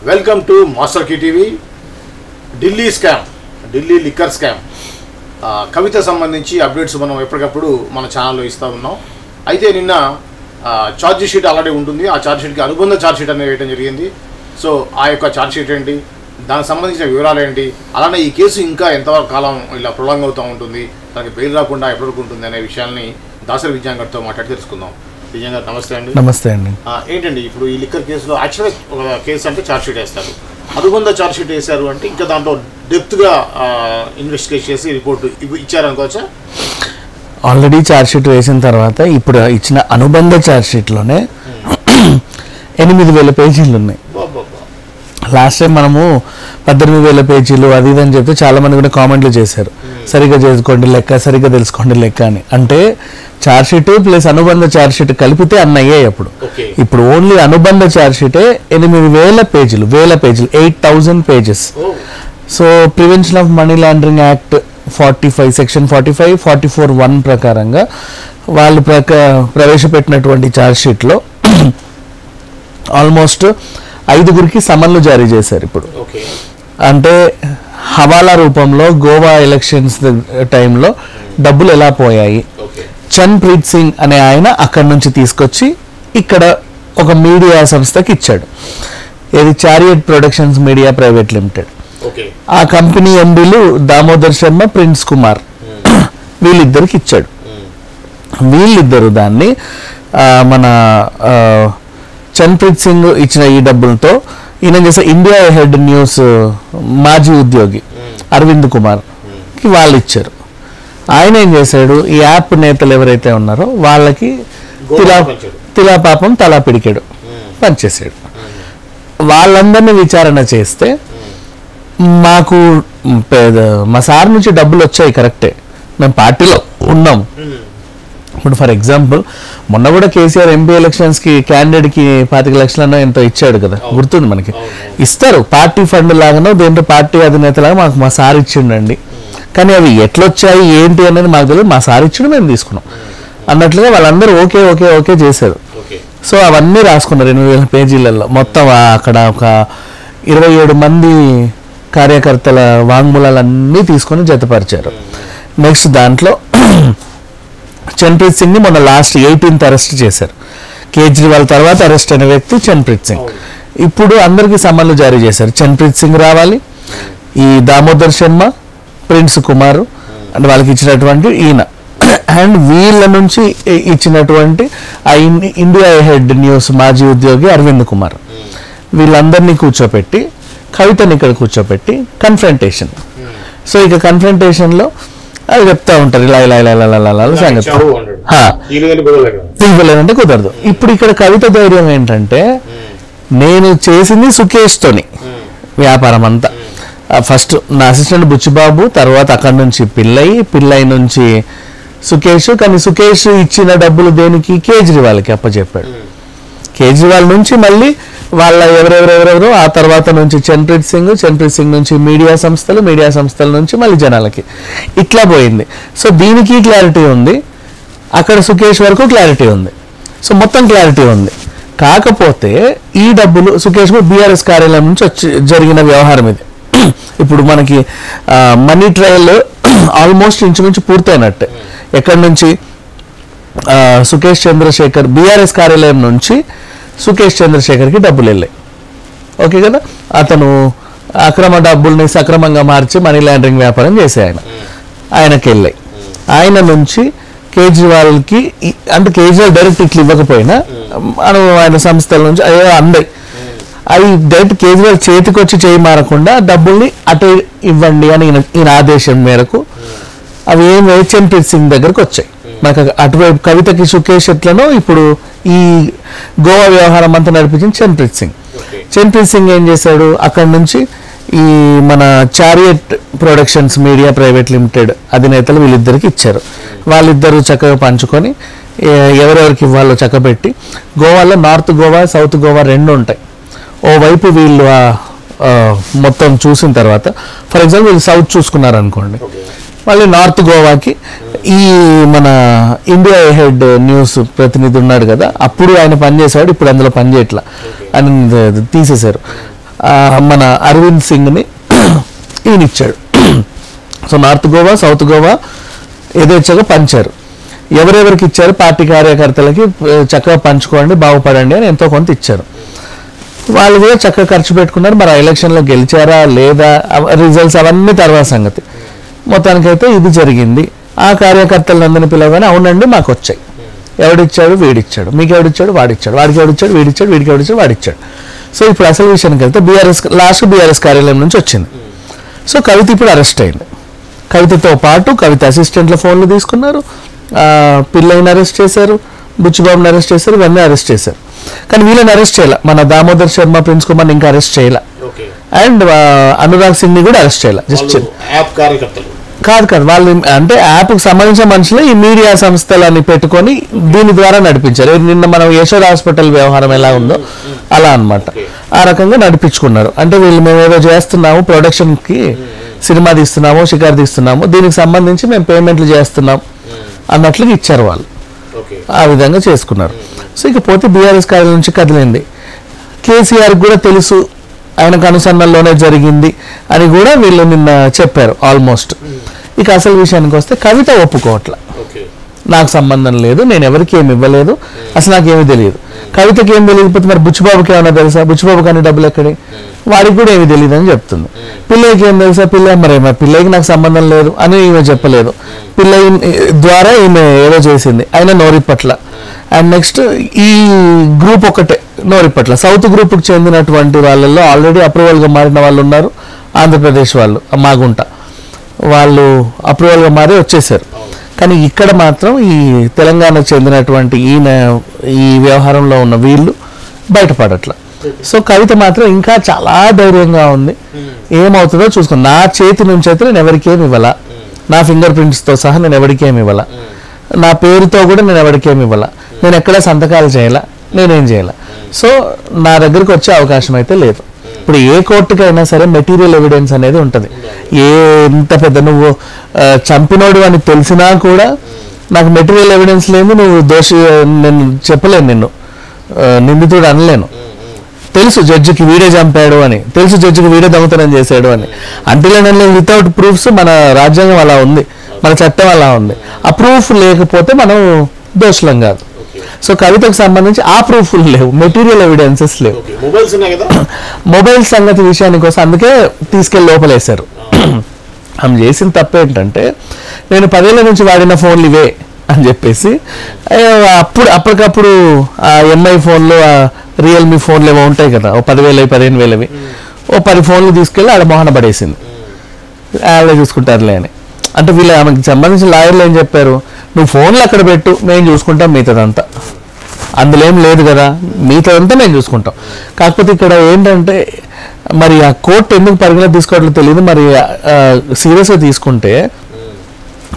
Welcome to master key TV. Delhi scam, Delhi liquor scam Kavitha సంబంధించి updates మనం ఎప్పటికప్పుడు మన ఛానల్లో ఇస్తూ ఉన్నాం. అయితే నిన్న ఛార్జ్ షీట్ ఆల్రెడీ ఉంటుంది. ఆ ఛార్జ్ షీట్కి అనుబంధ ఛార్జ్ షీట్ అనేది వేయడం జరిగింది. సో ఆ యొక్క ఛార్జ్ షీట్ ఏంటి, దానికి సంబంధించిన వివరాలు ఏంటి, అలానే ఈ కేసు ఇంకా ఎంతవరకు కాలం ఇలా ప్రొలాంగ్ అవుతూ ఉంటుంది, దానికి బెయిల్ రాకుండా ఎప్పటివరకు ఉంటుంది అనే విషయాల్ని దాసరి విజయన్ గారితో మాట్లాడి తెలుసుకుందాం. విజయన్ గారు నమస్తే అండి. నమస్తే అండి. ఏంటండి ఇప్పుడు ఈ లిక్కర్ కేసులో యాక్చువల్గా ఒక కేసు అంటే ఛార్జ్ షీట్ వేస్తారు, అనుబంధ ఛార్జ్ షీట్ వేశారు అంటే ఇంకా దాంట్లో డెప్త్గా ఇన్వెస్టిగేట్ చేసి రిపోర్ట్ ఇచ్చారనుకోవచ్చా? ఆల్రెడీ ఛార్జ్ షీట్ వేసిన తర్వాత ఇప్పుడు ఇచ్చిన అనుబంధ ఛార్జ్ షీట్లోనే 8,000 పేజీలు ఉన్నాయి. లాస్ట్ టైం మనము 18,000 పేజీలు అది ఇది అని చెప్తే చాలా మంది కూడా కామెంట్లు చేశారు, సరిగ్గా చేసుకోండి లెక్క, సరిగ్గా తెలుసుకోండి లెక్క అని. అంటే ఛార్జ్ షీట్ ప్లస్ అనుబంధ ఛార్జ్ షీట్ కలిపితే అన్నీ అయ్యాయి. ఇప్పుడు ఓన్లీ అనుబంధ ఛార్జ్ షీటే 8,000 పేజీలు, 8,000 pages. So prevention of money laundering act 45 section 45, 44(1) ప్రకారంగా వాళ్ళు ప్రవేశపెట్టినటువంటి ఛార్జ్ షీట్లో ఆల్మోస్ట్ 5గురికి సమన్లు జారీ చేశారు. ఇప్పుడు అంటే హవాలా రూపంలో గోవా ఎలక్షన్స్ టైంలో డబ్బులు ఎలా పోయాయి, చన్ప్రీత్ సింగ్ అనే ఆయన అక్కడి నుంచి తీసుకొచ్చి ఇక్కడ ఒక మీడియా సంస్థకి ఇచ్చాడు, ఇది chariot productions media private limited. ఆ కంపెనీ ఎండీలు దామోదర్ శర్మ, ప్రిన్స్ కుమార్ వీళ్ళిద్దరికి ఇచ్చాడు. వీళ్ళిద్దరు దాన్ని మన చన్ప్రీత్ సింగ్ ఇచ్చిన ఈ డబ్బులతో ఈయన చేసే ఇండియా హెడ్ న్యూస్ మాజీ ఉద్యోగి అరవింద్ కుమార్కి వాళ్ళు ఇచ్చారు. ఆయన ఏం చేశాడు, ఈ యాప్ నేతలు ఎవరైతే ఉన్నారో వాళ్ళకి తిలా పాపం తలా పిడికాడు పనిచేసాడు. వాళ్ళందరినీ విచారణ చేస్తే మాకు మా సార్ నుంచి డబ్బులు వచ్చాయి కరెక్టే, మేము పార్టీలో ఉన్నాం. ఇప్పుడు ఫర్ ఎగ్జాంపుల్ మొన్న కూడా కేసీఆర్ ఎంపీ ఎలక్షన్స్కి క్యాండిడేట్కి 25 లక్షలన్నా ఎంతో ఇచ్చాడు కదా, గుర్తుంది మనకి. ఇస్తారు పార్టీ ఫండ్ లాగానో దేంట్లో పార్టీ అధినేతలాగా మాకు మా సార్ ఇచ్చిండండి, కానీ అవి ఎట్లొచ్చాయి ఏంటి అనేది మాకు తెలియదు, మా సార్ ఇచ్చిన మేము తీసుకున్నాం అన్నట్లుగా వాళ్ళందరూ ఓకే ఓకే ఓకే చేశారు. సో అవన్నీ రాసుకున్నారు 8,000 పేజీలలో. మొత్తం అక్కడ ఒక 27 మంది కార్యకర్తల వాంగ్మూలాలన్నీ తీసుకొని జతపరిచారు. నెక్స్ట్ దాంట్లో చన్ప్రీత్ సింగ్ని మొన్న లాస్ట్ 18th అరెస్ట్ చేశారు. కేజ్రీవాల్ తర్వాత అరెస్ట్ అయిన వ్యక్తి చన్ప్రీత్ సింగ్. ఇప్పుడు అందరికీ సమన్లు జారీ చేశారు. చన్ప్రీత్ సింగ్ రావాలి, ఈ దామోదర్ శర్మ, ప్రిన్స్ కుమార్ అంటే వాళ్ళకి ఇచ్చినటువంటి ఈయన, అండ్ వీళ్ళ నుంచి ఇచ్చినటువంటి ఆ ఇండియా హెడ్ న్యూస్ మాజీ ఉద్యోగి అరవింద్ కుమార్, వీళ్ళందరినీ కూర్చోపెట్టి కవితని ఇక్కడ కూర్చోపెట్టి కన్ఫ్రంటేషన్. సో ఇక కన్ఫ్రంటేషన్లో అది చెప్తా ఉంటారు ఇలా ఇలా ఇలా ఇలా సంగతి ఇవ్వలేదంటే కుదరదు. ఇప్పుడు ఇక్కడ కవిత ధైర్యం ఏంటంటే, నేను చేసింది సుకేష్తోని వ్యాపారం అంతా. ఫస్ట్ నా అసిస్టెంట్ బుచ్చిబాబు, తర్వాత అక్కడి నుంచి పిల్లై నుంచి సుకేష్, కానీ సుకేష్ ఇచ్చిన డబ్బులు దేనికి, కేజ్రీవాల్కి అప్పచెప్పాడు. కేజ్రీవాల్ నుంచి మళ్ళీ వాళ్ళ ఎవరెవరెవరెవరో, ఆ తర్వాత నుంచి చన్ప్రీత్ సింగ్ నుంచి మీడియా సంస్థల నుంచి మళ్ళీ జనాలకి, ఇట్లా పోయింది. సో దీనికి క్లారిటీ ఉంది, అక్కడ సుకేష్ వరకు క్లారిటీ ఉంది. సో మొత్తం క్లారిటీ ఉంది. కాకపోతే ఈ డబ్బులు సుకేష్ బీఆర్ఎస్ కార్యాలయం నుంచి జరిగిన వ్యవహారం ఇది. ఇప్పుడు మనకి మనీ ట్రయల్ ఆల్మోస్ట్ ఇంచుమించు పూర్తయినట్టే. ఎక్కడి నుంచి సుకేష్ చంద్రశేఖర్ బీఆర్ఎస్ కార్యాలయం నుంచి సుకేష్ చంద్రశేఖర్కి డబ్బులు వెళ్ళాయి. ఓకే కదా, అతను అక్రమ డబ్బుల్ని సక్రమంగా మార్చి మనీ లాండరింగ్ వ్యాపారం చేసే ఆయనకి వెళ్ళాయి. ఆయన నుంచి కేజ్రీవాల్కి, అంటే కేజ్రీవాల్ డైరెక్ట్ ఇట్లా ఇవ్వకపోయినా ఆయన సంస్థల నుంచి అయ్యో అందాయి, అవి డైరెక్ట్ కేజ్రీవాల్ చేతికి వచ్చి చేయి మారకుండా డబ్బుల్ని అటు ఇవ్వండి అని ఈయన ఆదేశం మేరకు అవి ఏమి చన్ప్రీత్ సింగ్ దగ్గరకు వచ్చాయి. మనకు అటువైపు కవితకి సుకేష్ ఎట్లనో ఇప్పుడు ఈ గోవా వ్యవహారం అంతా నడిపించింది చన్ప్రీత్ సింగ్ ఏం చేశాడు, అక్కడి నుంచి ఈ మన chariot productions media private limited అధినేతలు వీళ్ళిద్దరికి ఇచ్చారు. వాళ్ళిద్దరూ చక్కగా పంచుకొని ఎవరెవరికి ఇవ్వాలో చక్కబెట్టి, గోవాలో నార్త్ గోవా సౌత్ గోవా రెండు ఉంటాయి. ఓవైపు వీళ్ళు మొత్తం చూసిన తర్వాత, ఫర్ ఎగ్జాంపుల్ వీళ్ళు సౌత్ చూసుకున్నారనుకోండి, మళ్ళీ నార్త్ గోవాకి ఈ మన ఇండియా హెడ్ న్యూస్ ప్రతినిధి ఉన్నాడు కదా, అప్పుడు ఆయన పనిచేసేవాడు, ఇప్పుడు అందులో పనిచేయట్లా అని తీసేశారు. మన అరవింద్ సింగ్ని ఈయన ఇచ్చాడు. So north Goa south Goa యథేచ్ఛగా పంచారు. ఎవరెవరికి ఇచ్చారు? పార్టీ కార్యకర్తలకి చక్కగా పంచుకోండి, బాగుపడండి అని ఎంతో కొంత ఇచ్చారు. వాళ్ళు కూడా చక్కగా ఖర్చు పెట్టుకున్నారు. మరి ఆ ఎలక్షన్లో గెలిచారా లేదా, రిజల్ట్స్ అవన్నీ తర్వాత సంగతి. మొత్తానికైతే ఇది జరిగింది. ఆ కార్యకర్తలందరినీ పిలవగానే అవునండి మాకు వచ్చాయి. ఎవడిచ్చాడు? వీడిచ్చాడు. మీకు ఎవడిచ్చాడు? వాడిచ్చాడు. వాడికి ఎవడిచ్చాడు? వీడిచ్చాడు. వీడికి ఎవడిచ్చాడు? వాడిచ్చాడు. సో ఇప్పుడు అసలు విషయానికి వెళ్తే బీఆర్ఎస్ కార్యాలయం నుంచి వచ్చింది. సో కవిత ఇప్పుడు అరెస్ట్ అయింది. కవితతో పాటు కవిత అసిస్టెంట్ల ఫోన్లు తీసుకున్నారు, పిల్లల్ని అరెస్ట్ చేశారు, బుచ్చిబాబుని అరెస్ట్ చేశారు, ఇవన్నీ అరెస్ట్ చేశారు. కానీ వీళ్ళని అరెస్ట్ చేయాల, మన దామోదర్ శర్మ, ప్రిన్స్ కుమార్ని ఇంకా అరెస్ట్ చేయాల, అండ్ అనురాగ్ సింగ్ని కూడా అరెస్ట్ చేయాల. జస్ట్ కాదు వాళ్ళు అంటే యాప్కి సంబంధించిన మనుషులు ఈ మీడియా సంస్థలని పెట్టుకొని దీని ద్వారా నడిపించారు. నిన్న మనం యశోద హాస్పిటల్ వ్యవహారం ఎలా ఉందో అలా అన్నమాట. ఆ రకంగా నడిపించుకున్నారు. అంటే వీళ్ళు మేము ఏదో చేస్తున్నాము, ప్రొడక్షన్కి సినిమా తీస్తున్నాము, షికారు తీస్తున్నాము, దీనికి సంబంధించి మేము పేమెంట్లు చేస్తున్నాం అన్నట్లుగా ఇచ్చారు వాళ్ళు. ఆ విధంగా చేసుకున్నారు. సో ఇకపోతే బీఆర్ఎస్ కార్యాలయం నుంచి కదిలింది. కేసీఆర్ కూడా తెలుసు ఆయనకు అనుసంధానంలోనే జరిగింది అని కూడా వీళ్ళు నిన్న చెప్పారు ఆల్మోస్ట్. ఇక అసలు విషయానికి వస్తే కవిత ఒప్పుకోవట్ల, నాకు సంబంధం లేదు, నేను ఎవరికి ఏమి ఇవ్వలేదు, అసలు నాకేమీ తెలియదు. కవితకి ఏం తెలియకపోతే మరి బుచ్చిబాబుకి ఏమైనా తెలుసా? బుచ్చిబాబు కానీ డబ్బులు ఎక్కడి, వాడికి కూడా ఏమి తెలియదు అని చెప్తుంది. పిల్లకి ఏం తెలుసా? మరి పిల్లకి నాకు సంబంధం లేదు అని ఈమె చెప్పలేదు. పిల్ల ద్వారా ఈమె ఏదో చేసింది, అయినా నోరిప్పట్ల. అండ్ నెక్స్ట్ ఈ గ్రూప్ ఒకటే నోరిప్పట్ల. సౌత్ గ్రూప్కి చెందినటువంటి వాళ్ళల్లో ఆల్రెడీ అప్రూవల్గా మారిన వాళ్ళు ఉన్నారు. ఆంధ్రప్రదేశ్ వాళ్ళు, మాగుంట వాళ్ళు అప్రూవల్గా మారి వచ్చేసారు. కానీ ఇక్కడ మాత్రం ఈ తెలంగాణకు చెందినటువంటి ఈ వ్యవహారంలో ఉన్న వీళ్ళు బయటపడట్ల. సో కవిత మాత్రం ఇంకా చాలా ధైర్యంగా ఉంది. ఏమవుతుందో చూసుకుని, నా చేతి నుంచి అయితే నేను ఎవరికేమి ఇవ్వాల, నా ఫింగర్ ప్రింట్స్తో సహా నేను ఎవరికేమి ఇవ్వాల, నా పేరుతో కూడా నేను ఎవరికేమి ఇవ్వాల, నేను ఎక్కడ సంతకాలు చేయాల, నేనేం చేయాల. సో నా దగ్గరికి వచ్చే అవకాశం అయితే లేదు. ఇప్పుడు ఏ కోర్టుకైనా సరే మెటీరియల్ ఎవిడెన్స్ అనేది ఉంటుంది. ఎంత పెద్ద నువ్వు చంపినోడు అని తెలిసినా కూడా నాకు మెటీరియల్ ఎవిడెన్స్ లేదు, నువ్వు దోషి, నేను చెప్పలేను, నిన్ను నిందితుడు అనలేను. తెలుసు జడ్జికి వీడే చంపాడు అని, తెలుసు జడ్జికి వీడే దొంగతనం చేశాడు అని. అంటే వితౌట్ ప్రూఫ్స్ మన రాజ్యాంగం అలా ఉంది, మన చట్టం అలా ఉంది. ఆ ప్రూఫ్ లేకపోతే మనం దోషులం కాదు. సో కవితకు సంబంధించి ఆ ప్రూఫ్లు లేవు, మెటీరియల్ ఎవిడెన్సెస్ లేవు. మొబైల్ సంగతి విషయానికి వస్తే అందుకే తీసుకెళ్ళి లోపలేశారు. ఆమె చేసిన తప్పు ఏంటంటే, నేను 10 ఏళ్ల నుంచి వాడిన ఫోన్లు ఇవే అని చెప్పేసి అప్పటికప్పుడు ఆ ఎంఐ ఫోన్లు, రియల్మీ ఫోన్లు ఏమో ఉంటాయి కదా, ఓ 10,000 15,000 ఓ 10 ఫోన్లు తీసుకెళ్ళి ఆడ మొహన పడేసింది. ఆవిడే చూసుకుంటారులే అని. అంటే వీళ్ళు ఆమెకి సంబంధించిన లాయర్లు ఏం చెప్పారు, నువ్వు ఫోన్లు అక్కడ పెట్టు, మేము చూసుకుంటాం మిగతాదంతా, అందులో ఏం లేదు కదా, మిగతాదంతా మేము చూసుకుంటాం. కాకపోతే ఇక్కడ ఏంటంటే మరి ఆ కోర్టు ఎందుకు పరిగణలోకి తీసుకోవట్లేదు తెలియదు. మరి సీరియస్గా తీసుకుంటే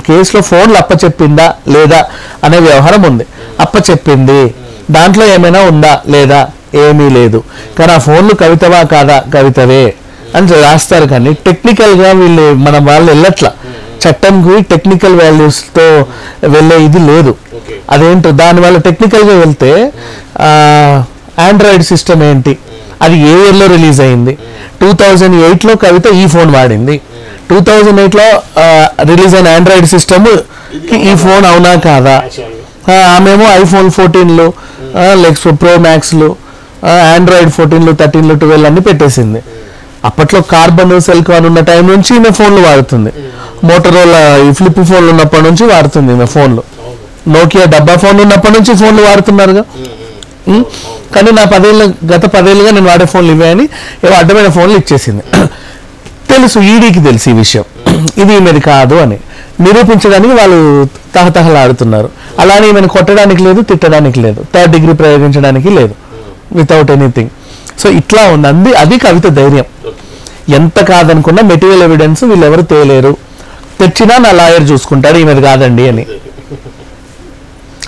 కేసులో ఫోన్లు అప్పచెప్పిందా లేదా అనే వ్యవహారం ఉంది. అప్పచెప్పింది, దాంట్లో ఏమైనా ఉందా లేదా, ఏమీ లేదు. కానీ ఆ ఫోన్లు కవితవా కాదా, కవితవే అని రాస్తారు. కానీ టెక్నికల్గా వీళ్ళు మన వాళ్ళు వెళ్ళట్లా, చట్టంకి టెక్నికల్ వాల్యూస్తో వెళ్ళే ఇది లేదు. అదేంటో దానివల్ల టెక్నికల్గా వెళ్తే ఆండ్రాయిడ్ సిస్టమ్ ఏంటి, అది ఏ ఇయర్లో రిలీజ్ అయింది, 2008లో కవిత ఈ ఫోన్ వాడింది, 2008లో రిలీజ్ అయిన ఆండ్రాయిడ్ సిస్టమ్ ఈ ఫోన్ అవునా కాదా. ఆమెమో ఐఫోన్ 14లు, ప్రో మ్యాక్స్లు, ఆండ్రాయిడ్ 14లు 13లు 12 అన్ని పెట్టేసింది. అప్పట్లో కార్బన్ సెల్కాన్ ఉన్న టైం నుంచి ఈమె ఫోన్లు వాడుతుంది. మోటరోలా ఈ ఫ్లిప్ ఫోన్లు ఉన్నప్పటి నుంచి వాడుతుంది ఈమె ఫోన్లు. నోకియా డబ్బా ఫోన్లు ఉన్నప్పటి నుంచి ఫోన్లు వాడుతున్నారుగా. కానీ గత 10 ఏళ్ళుగా నేను వాడే ఫోన్లు ఇవే అని ఏవో అడ్డమైన ఫోన్లు ఇచ్చేసింది. తెలుసు, ఈడీకి తెలుసు ఈ విషయం, ఇది ఈమెది కాదు అని నిరూపించడానికి వాళ్ళు తహతహలాడుతున్నారు. అలానే ఈమెను కొట్టడానికి లేదు, తిట్టడానికి లేదు, 3rd డిగ్రీ ప్రయోగించడానికి లేదు, వితౌట్ ఎనీథింగ్. సో ఇట్లా ఉంది. అది కవిత ధైర్యం. ఎంత కాదనుకున్నా మెటీరియల్ ఎవిడెన్స్ వీళ్ళెవరు తేలేరు, తెచ్చినా నా లాయర్ చూసుకుంటాడు ఈమెది కాదండి అని.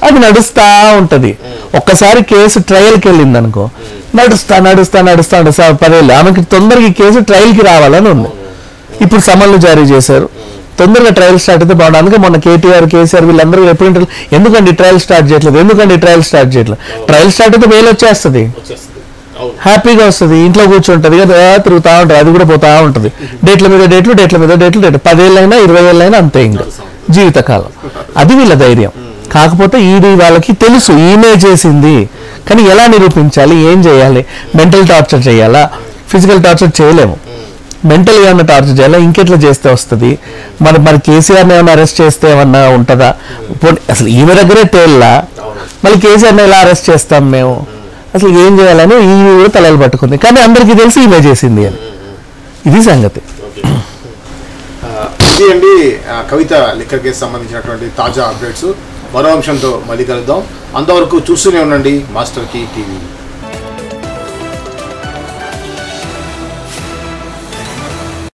అది నడుస్తా ఉంటది. ఒక్కసారి కేసు ట్రయల్కి వెళ్ళింది అనుకో, నడుస్తా 10 ఏళ్ళు. ఆమెకి తొందరగా కేసు ట్రయల్కి రావాలని ఉంది. ఇప్పుడు సమన్లు జారీ చేశారు, తొందరగా ట్రయల్ స్టార్ట్ అయితే బాగుంది. అందుకే మొన్న కేటీఆర్, కేసీఆర్ వీళ్ళందరూ ఎప్పుడు ఎందుకండి ట్రయల్ స్టార్ట్ చేయట్లేదు, ట్రయల్ స్టార్ట్ అయితే బెయిల్ వచ్చేస్తుంది. హ్యాపీగా వస్తుంది, ఇంట్లో కూర్చుంటుంది కదా, తిరుగుతూ ఉంటుంది, అది కూడా పోతా ఉంటుంది. డేట్ల మీద డేట్లు 10 ఏళ్ళైనా 20 ఏళ్ళైనా అంతే ఇంకా జీవితకాలం. అది వీళ్ళ ధైర్యం. కాకపోతే ఈడీ వాళ్ళకి తెలుసు ఈమె చేసింది, కానీ ఎలా నిరూపించాలి, ఏం చేయాలి, మెంటల్ టార్చర్ చేయాలా, ఫిజికల్ టార్చర్ చేయలేము, మెంటల్ ఏమన్నా టార్చర్ చేయాలా, ఇంకెట్లా చేస్తే వస్తుంది, మరి కేసీఆర్ని ఏమన్నా అరెస్ట్ చేస్తే ఏమన్నా ఉంటుందా, అసలు ఈమె దగ్గరే తేల్లా, మళ్ళీ కేసీఆర్ని ఎలా అరెస్ట్ చేస్తాం మేము, అసలు ఏం చేయాలని ఈమె కూడా తలలు పట్టుకుంది. కానీ అందరికీ తెలిసి ఈమె చేసింది అని. ఇది సంగతి. ఇది అండి కవిత లిక్కర్ కేసు సంబంధించినటువంటి తాజా అప్డేట్స్. మరో అంశంతో మళ్ళీ కలుద్దాం. అంతవరకు చూస్తూనే ఉండండి మాస్టర్ కీ టీవీ.